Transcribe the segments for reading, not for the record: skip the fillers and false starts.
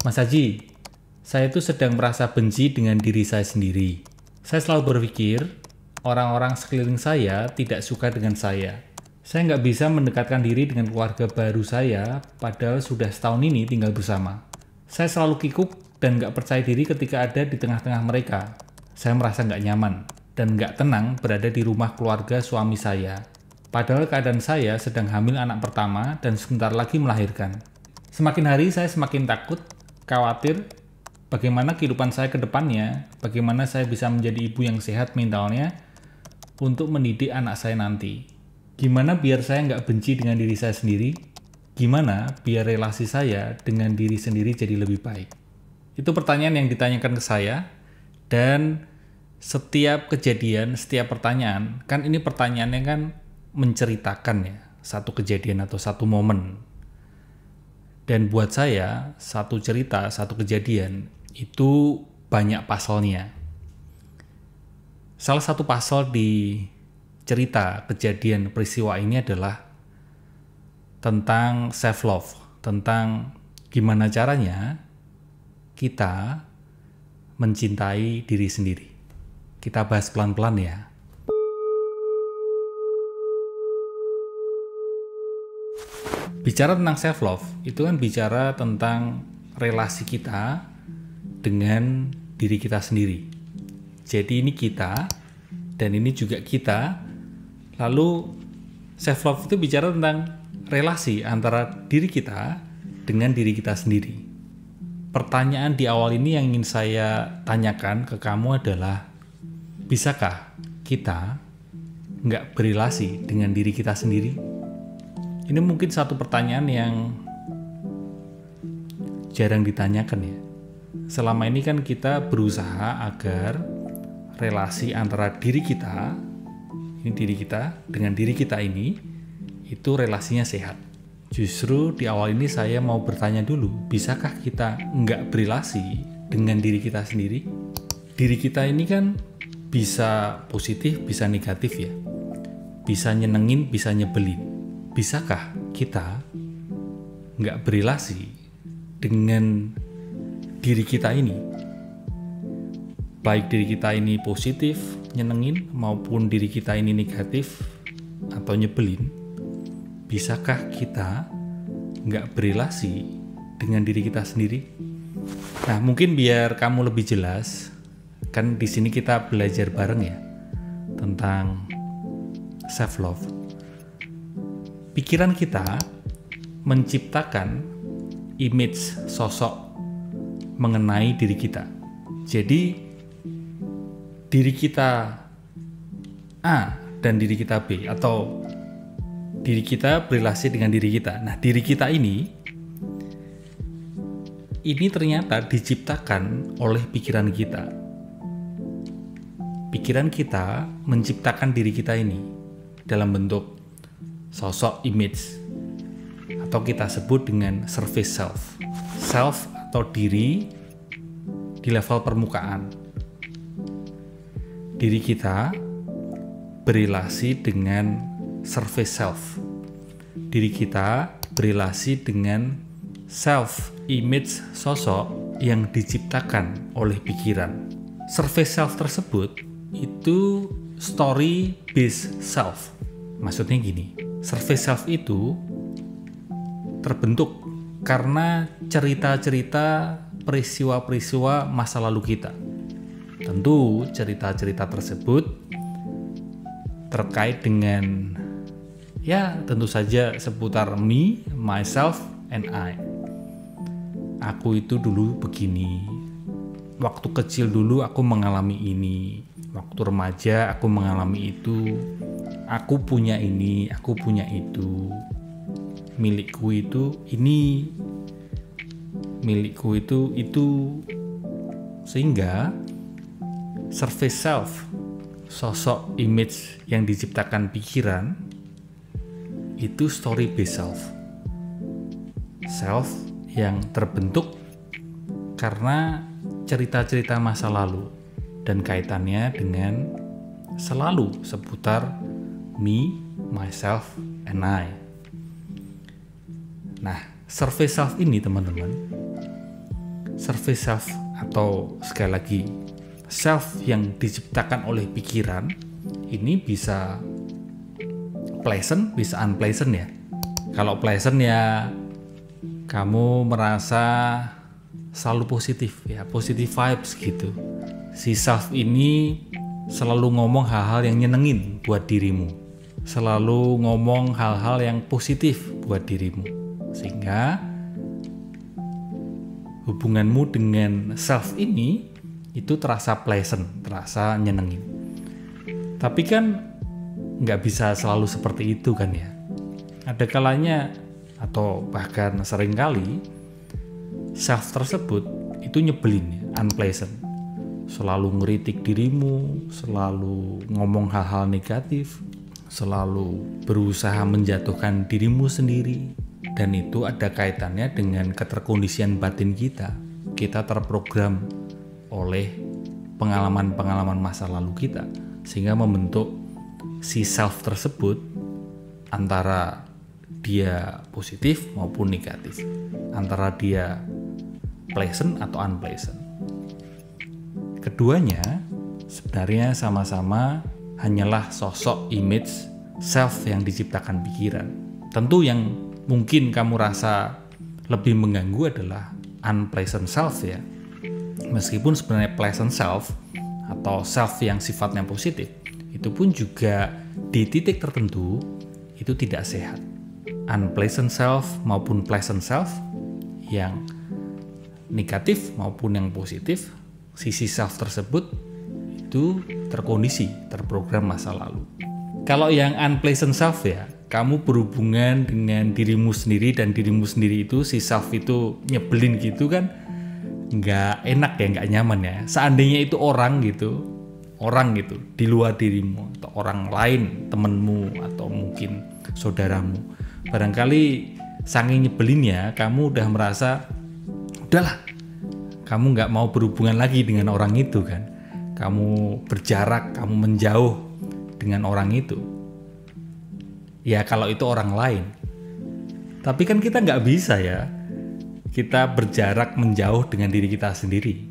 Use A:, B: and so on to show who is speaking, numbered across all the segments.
A: Mas Haji, saya itu sedang merasa benci dengan diri saya sendiri. Saya selalu berpikir, orang-orang sekeliling saya tidak suka dengan saya. Saya nggak bisa mendekatkan diri dengan keluarga baru saya, padahal sudah setahun ini tinggal bersama. Saya selalu kikuk dan nggak percaya diri ketika ada di tengah-tengah mereka. Saya merasa nggak nyaman dan nggak tenang berada di rumah keluarga suami saya. Padahal keadaan saya sedang hamil anak pertama dan sebentar lagi melahirkan. Semakin hari saya semakin takut, khawatir, bagaimana kehidupan saya ke depannya, bagaimana saya bisa menjadi ibu yang sehat mentalnya untuk mendidik anak saya nanti. Gimana biar saya nggak benci dengan diri saya sendiri? Gimana biar relasi saya dengan diri sendiri jadi lebih baik? Itu pertanyaan yang ditanyakan ke saya, dan setiap kejadian, setiap pertanyaan, kan ini pertanyaannya kan menceritakan ya, satu kejadian atau satu momen. Dan buat saya, satu cerita, satu kejadian, itu banyak pasalnya. Salah satu pasal di cerita, kejadian, peristiwa ini adalah tentang self-love, tentang gimana caranya kita mencintai diri sendiri. Kita bahas pelan-pelan ya. Bicara tentang self-love, itu kan bicara tentang relasi kita dengan diri kita sendiri. Jadi ini kita, dan ini juga kita. Lalu self-love itu bicara tentang relasi antara diri kita dengan diri kita sendiri. Pertanyaan di awal ini yang ingin saya tanyakan ke kamu adalah, bisakah kita nggak berelasi dengan diri kita sendiri? Ini mungkin satu pertanyaan yang jarang ditanyakan ya. Selama ini kan kita berusaha agar relasi antara diri kita, ini diri kita, dengan diri kita ini, itu relasinya sehat. Justru di awal ini saya mau bertanya dulu, bisakah kita nggak berelasi dengan diri kita sendiri? Diri kita ini kan bisa positif, bisa negatif ya. Bisa nyenengin, bisa nyebelin. Bisakah kita nggak berelasi dengan diri kita ini? Baik diri kita ini positif, nyenengin, maupun diri kita ini negatif atau nyebelin. Bisakah kita nggak berelasi dengan diri kita sendiri? Nah, mungkin biar kamu lebih jelas, kan di sini kita belajar bareng ya tentang self-love. Pikiran kita menciptakan image sosok mengenai diri kita. Jadi diri kita A dan diri kita B, atau diri kita berelasi dengan diri kita. Nah, diri kita ini ternyata diciptakan oleh pikiran kita. Pikiran kita menciptakan diri kita ini dalam bentuk sosok image, atau kita sebut dengan surface self. Self atau diri di level permukaan. Diri kita berelasi dengan surface self. Diri kita berelasi dengan self image, sosok yang diciptakan oleh pikiran. Surface self tersebut itu story based self. Maksudnya gini, surface self itu terbentuk karena cerita-cerita, peristiwa-peristiwa masa lalu kita. Tentu cerita-cerita tersebut terkait dengan, ya tentu saja seputar me, myself, and I. Aku itu dulu begini, waktu kecil dulu aku mengalami ini, waktu remaja aku mengalami itu, aku punya ini, aku punya itu, milikku itu ini, milikku itu, sehingga surface self, sosok image yang diciptakan pikiran, itu story based self. Self yang terbentuk karena cerita-cerita masa lalu dan kaitannya dengan selalu seputar me, myself, and I. Nah, surface self ini teman-teman surface self, atau sekali lagi self yang diciptakan oleh pikiran, ini bisa pleasant, bisa unpleasant ya. Kalau pleasant ya kamu merasa selalu positif ya, positive vibes gitu. Si self ini selalu ngomong hal-hal yang nyenengin buat dirimu, selalu ngomong hal-hal yang positif buat dirimu, sehingga hubunganmu dengan self ini itu terasa pleasant, terasa nyenengin. Tapi kan nggak bisa selalu seperti itu kan ya. Ada kalanya atau bahkan seringkali self tersebut itu nyebelin ya, unpleasant. Selalu ngeritik dirimu, selalu ngomong hal-hal negatif, selalu berusaha menjatuhkan dirimu sendiri. Dan itu ada kaitannya dengan keterkondisian batin kita. Kita terprogram oleh pengalaman-pengalaman masa lalu kita, sehingga membentuk si self tersebut antara dia positif maupun negatif, antara dia pleasant atau unpleasant. Keduanya sebenarnya sama-sama hanyalah sosok image self yang diciptakan pikiran. Tentu yang mungkin kamu rasa lebih mengganggu adalah unpleasant self ya. Meskipun sebenarnya pleasant self atau self yang sifatnya positif, itu pun juga di titik tertentu itu tidak sehat. Unpleasant self maupun pleasant self, yang negatif maupun yang positif, sisi self tersebut itu terkondisi, terprogram masa lalu. Kalau yang unpleasant self ya, kamu berhubungan dengan dirimu sendiri dan dirimu sendiri itu, si self itu nyebelin gitu kan, nggak enak ya, nggak nyaman ya. Seandainya itu orang gitu di luar dirimu, atau orang lain, temenmu atau mungkin saudaramu, barangkali saking nyebelinnya kamu udah merasa udahlah, kamu nggak mau berhubungan lagi dengan orang itu kan, kamu berjarak, kamu menjauh dengan orang itu ya, kalau itu orang lain. Tapi kan kita nggak bisa ya, kita berjarak menjauh dengan diri kita sendiri.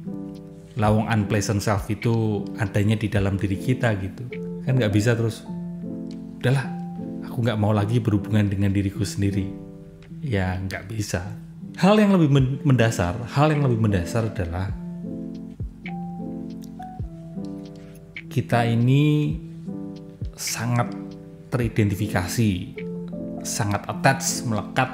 A: Lawang unpleasant self itu adanya di dalam diri kita gitu kan, nggak bisa terus udahlah aku nggak mau lagi berhubungan dengan diriku sendiri ya, nggak bisa. Hal yang lebih mendasar adalah kita ini sangat teridentifikasi, sangat attach, melekat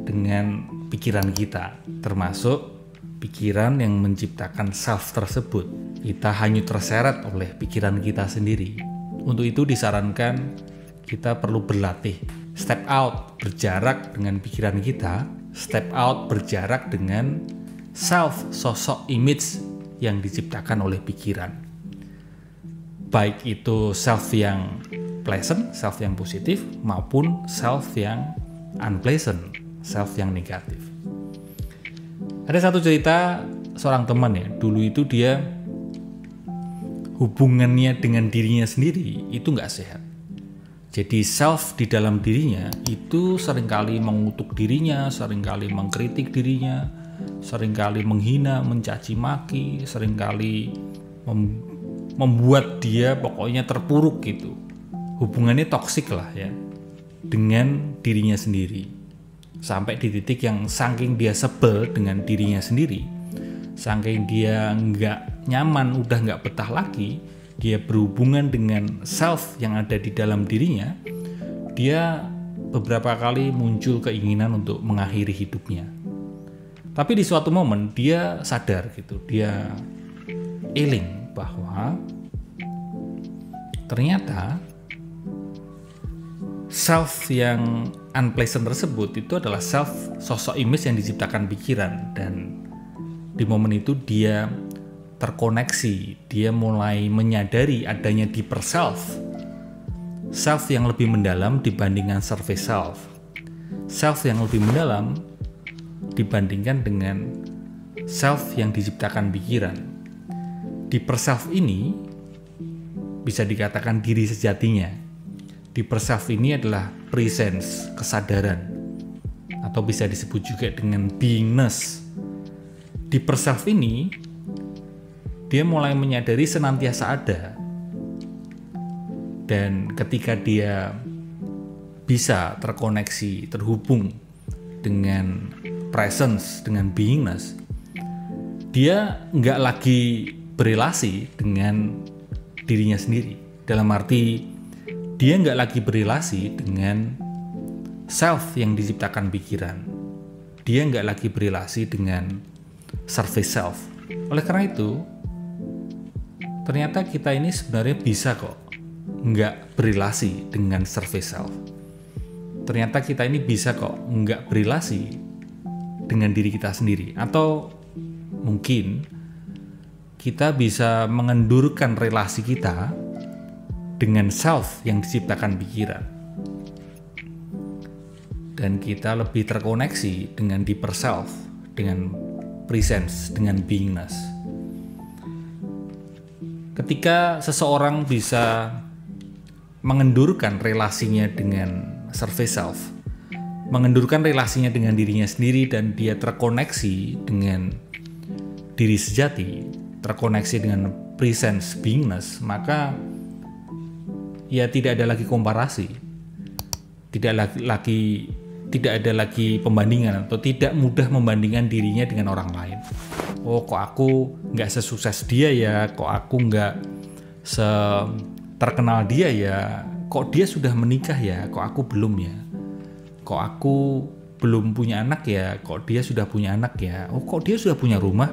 A: dengan pikiran kita, termasuk pikiran yang menciptakan self tersebut. Kita hanya terseret oleh pikiran kita sendiri. Untuk itu disarankan kita perlu berlatih, step out, berjarak dengan pikiran kita, step out, berjarak dengan self, sosok image yang diciptakan oleh pikiran. Baik itu self yang pleasant, self yang positif, maupun self yang unpleasant, self yang negatif. Ada satu cerita seorang teman ya, dulu itu dia hubungannya dengan dirinya sendiri itu nggak sehat. Jadi self di dalam dirinya itu seringkali mengutuk dirinya, seringkali mengkritik dirinya, seringkali menghina, mencaci maki, seringkali membuat dia pokoknya terpuruk gitu. Hubungannya toksik lah ya dengan dirinya sendiri. Sampai di titik yang saking dia sebel dengan dirinya sendiri, saking dia nggak nyaman, udah nggak betah lagi, dia berhubungan dengan self yang ada di dalam dirinya, dia beberapa kali muncul keinginan untuk mengakhiri hidupnya. Tapi di suatu momen dia sadar gitu, dia eling bahwa ternyata self yang unpleasant tersebut itu adalah self, sosok image yang diciptakan pikiran. Dan di momen itu dia terkoneksi, dia mulai menyadari adanya deeper self, self yang lebih mendalam dibandingkan surface self, self yang lebih mendalam dibandingkan dengan self yang diciptakan pikiran. Deeper self ini bisa dikatakan diri sejatinya. Deeper self ini adalah presence, kesadaran, atau bisa disebut juga dengan beingness. Deeper self ini, dia mulai menyadari senantiasa ada. Dan ketika dia bisa terkoneksi, terhubung dengan presence, dengan beingness, dia nggak lagi berelasi dengan dirinya sendiri. Dalam arti, dia nggak lagi berelasi dengan self yang diciptakan pikiran. Dia nggak lagi berelasi dengan surface self. Oleh karena itu, ternyata kita ini sebenarnya bisa kok nggak berelasi dengan surface self. Ternyata kita ini bisa kok nggak berelasi dengan diri kita sendiri. Atau mungkin kita bisa mengendurkan relasi kita dengan self yang diciptakan pikiran. Dan kita lebih terkoneksi dengan deeper self, dengan presence, dengan beingness. Ketika seseorang bisa mengendurkan relasinya dengan surface self, mengendurkan relasinya dengan dirinya sendiri, dan dia terkoneksi dengan diri sejati, terkoneksi dengan presence, beingness, maka ya tidak ada lagi komparasi, tidak ada lagi pembandingan, atau tidak mudah membandingkan dirinya dengan orang lain. Oh, kok aku nggak sesukses dia ya, kok aku nggak terkenal dia ya, kok dia sudah menikah ya, kok aku belum ya, kok aku belum punya anak ya, kok dia sudah punya anak ya, oh kok dia sudah punya rumah,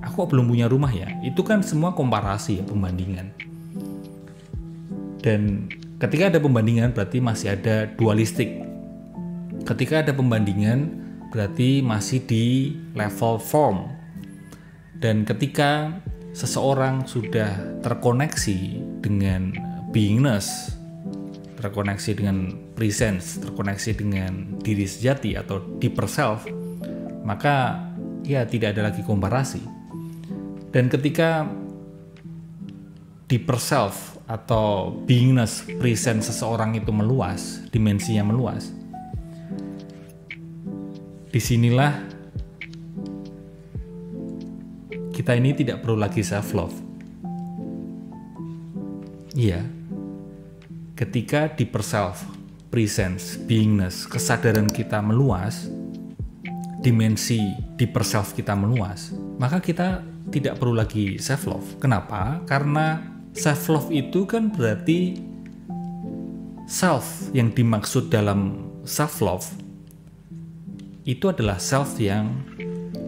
A: aku kok belum punya rumah ya. Itu kan semua komparasi ya, pembandingan. Dan ketika ada pembandingan berarti masih ada dualistik. Ketika ada pembandingan berarti masih di level form. Dan ketika seseorang sudah terkoneksi dengan beingness, terkoneksi dengan presence, terkoneksi dengan diri sejati atau deeper self, maka ya tidak ada lagi komparasi. Dan ketika deeper self atau beingness, presence seseorang itu meluas, dimensinya meluas, disinilah kita ini tidak perlu lagi self-love. Iya, ketika deeper self, presence, beingness, kesadaran kita meluas, dimensi deeper self kita meluas, maka kita tidak perlu lagi self-love. Kenapa? Karena self-love itu kan berarti self yang dimaksud dalam self-love itu adalah self yang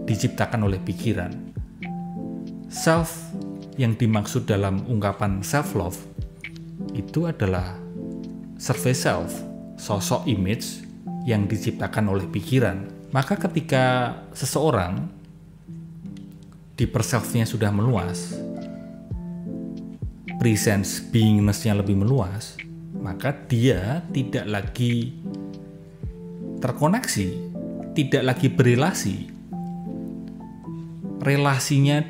A: diciptakan oleh pikiran. Self yang dimaksud dalam ungkapan self-love itu adalah surface self, sosok image yang diciptakan oleh pikiran. Maka ketika seseorang deeper self-nya sudah meluas, presence, beingness-nya lebih meluas, maka dia tidak lagi terkoneksi, tidak lagi berelasi. Relasinya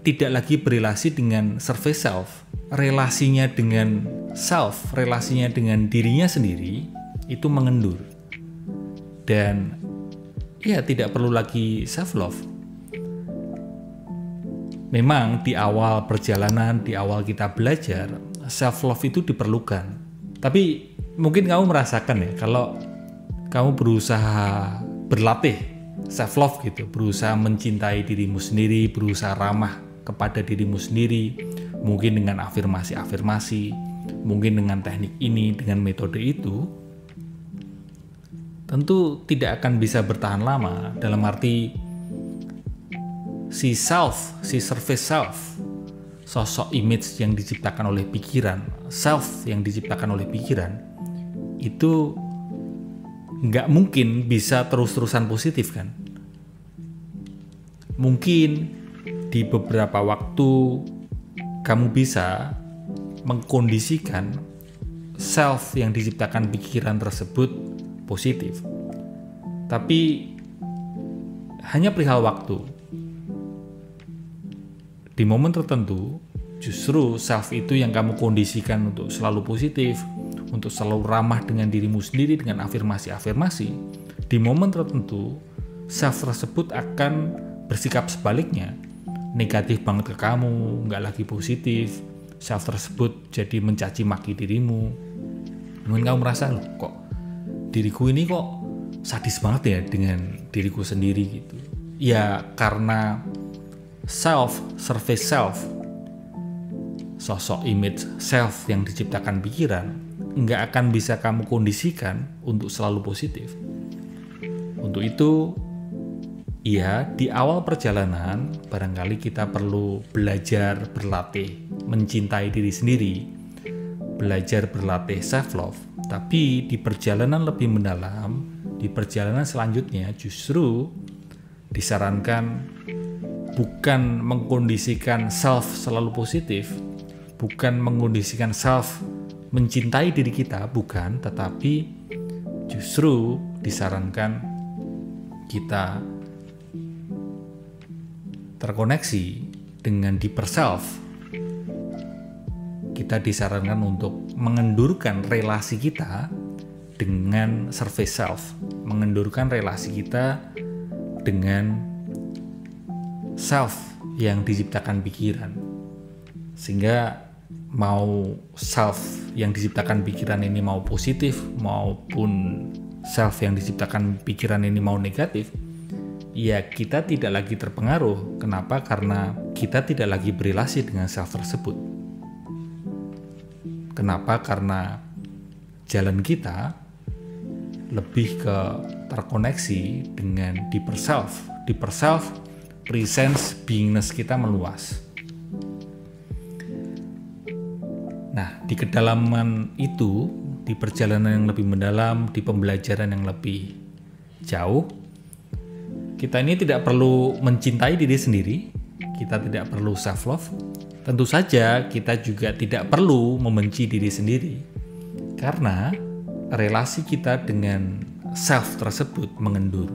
A: tidak lagi berelasi dengan surface self. Relasinya dengan self, relasinya dengan dirinya sendiri itu mengendur. Dan ya tidak perlu lagi self-love. Memang di awal perjalanan, di awal kita belajar, self-love itu diperlukan. Tapi mungkin kamu merasakan ya, kalau kamu berusaha berlatih self-love gitu, berusaha mencintai dirimu sendiri, berusaha ramah kepada dirimu sendiri, mungkin dengan afirmasi-afirmasi, mungkin dengan teknik ini, dengan metode itu, tentu tidak akan bisa bertahan lama. Dalam arti si surface self, sosok image yang diciptakan oleh pikiran, self yang diciptakan oleh pikiran, itu nggak mungkin bisa terus-terusan positif kan. Mungkin di beberapa waktu kamu bisa mengkondisikan self yang diciptakan pikiran tersebut positif. Tapi hanya perihal waktu. Di momen tertentu, justru self itu yang kamu kondisikan untuk selalu positif, untuk selalu ramah dengan dirimu sendiri dengan afirmasi-afirmasi. Di momen tertentu, self tersebut akan bersikap sebaliknya, negatif banget ke kamu, nggak lagi positif, self tersebut jadi mencaci maki dirimu. Mungkin kamu merasa, loh kok diriku ini kok sadis banget ya dengan diriku sendiri gitu. Ya karena surface self, sosok image self yang diciptakan pikiran, nggak akan bisa kamu kondisikan untuk selalu positif. Untuk itu, ya di awal perjalanan barangkali kita perlu belajar berlatih mencintai diri sendiri, belajar berlatih self love. Tapi di perjalanan lebih mendalam, di perjalanan selanjutnya justru disarankan bukan mengkondisikan self selalu positif, bukan mengkondisikan self mencintai diri kita, bukan, tetapi justru disarankan kita terkoneksi dengan deeper self. Kita disarankan untuk mengendurkan relasi kita dengan surface self, mengendurkan relasi kita dengan self yang diciptakan pikiran. Sehingga mau self yang diciptakan pikiran ini mau positif maupun self yang diciptakan pikiran ini mau negatif, ya kita tidak lagi terpengaruh. Kenapa? Karena kita tidak lagi berelasi dengan self tersebut. Kenapa? Karena jalan kita lebih ke terkoneksi dengan deeper self. Deeper self, presence beingness kita meluas. Nah, di kedalaman itu, di perjalanan yang lebih mendalam, di pembelajaran yang lebih jauh, kita ini tidak perlu mencintai diri sendiri, kita tidak perlu self-love. Tentu saja kita juga tidak perlu membenci diri sendiri, karena relasi kita dengan self tersebut mengendur.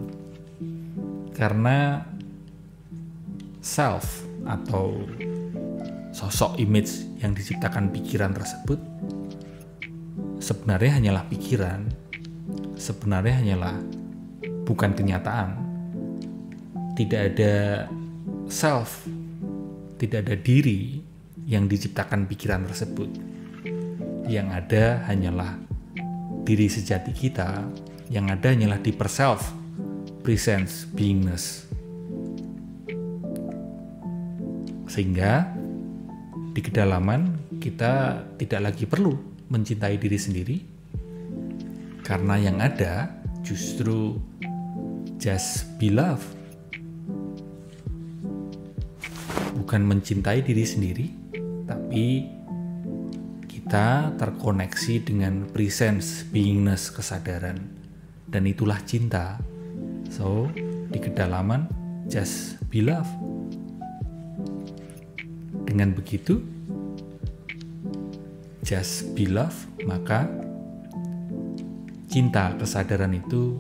A: Karena self atau sosok image yang diciptakan pikiran tersebut sebenarnya hanyalah pikiran, sebenarnya hanyalah bukan kenyataan. Tidak ada self, tidak ada diri yang diciptakan pikiran tersebut. Yang ada hanyalah diri sejati kita, yang ada hanyalah deeper self, presence, beingness. Sehingga di kedalaman kita tidak lagi perlu mencintai diri sendiri, karena yang ada justru just be love. Bukan mencintai diri sendiri, tapi kita terkoneksi dengan presence, beingness, kesadaran, dan itulah cinta. So, di kedalaman just be love. Dengan begitu, just be love, maka cinta kesadaran itu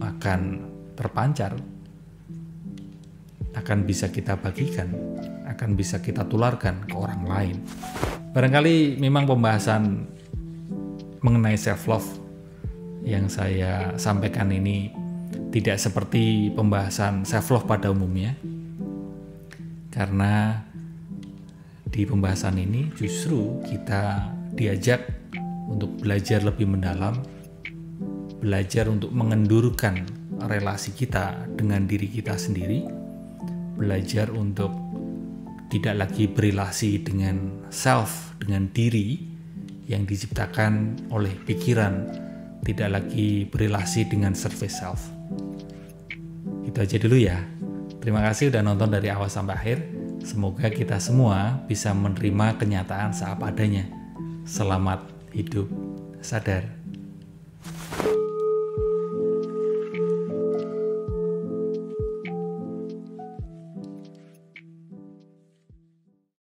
A: akan terpancar, akan bisa kita bagikan, akan bisa kita tularkan ke orang lain. Barangkali memang pembahasan mengenai self-love yang saya sampaikan ini tidak seperti pembahasan self-love pada umumnya, karena di pembahasan ini justru kita diajak untuk belajar lebih mendalam, belajar untuk mengendurkan relasi kita dengan diri kita sendiri, belajar untuk tidak lagi berelasi dengan self, dengan diri yang diciptakan oleh pikiran, tidak lagi berelasi dengan surface self. Itu aja dulu ya. Terima kasih udah nonton dari awal sampai akhir. Semoga kita semua bisa menerima kenyataan seapa adanya. Selamat hidup sadar.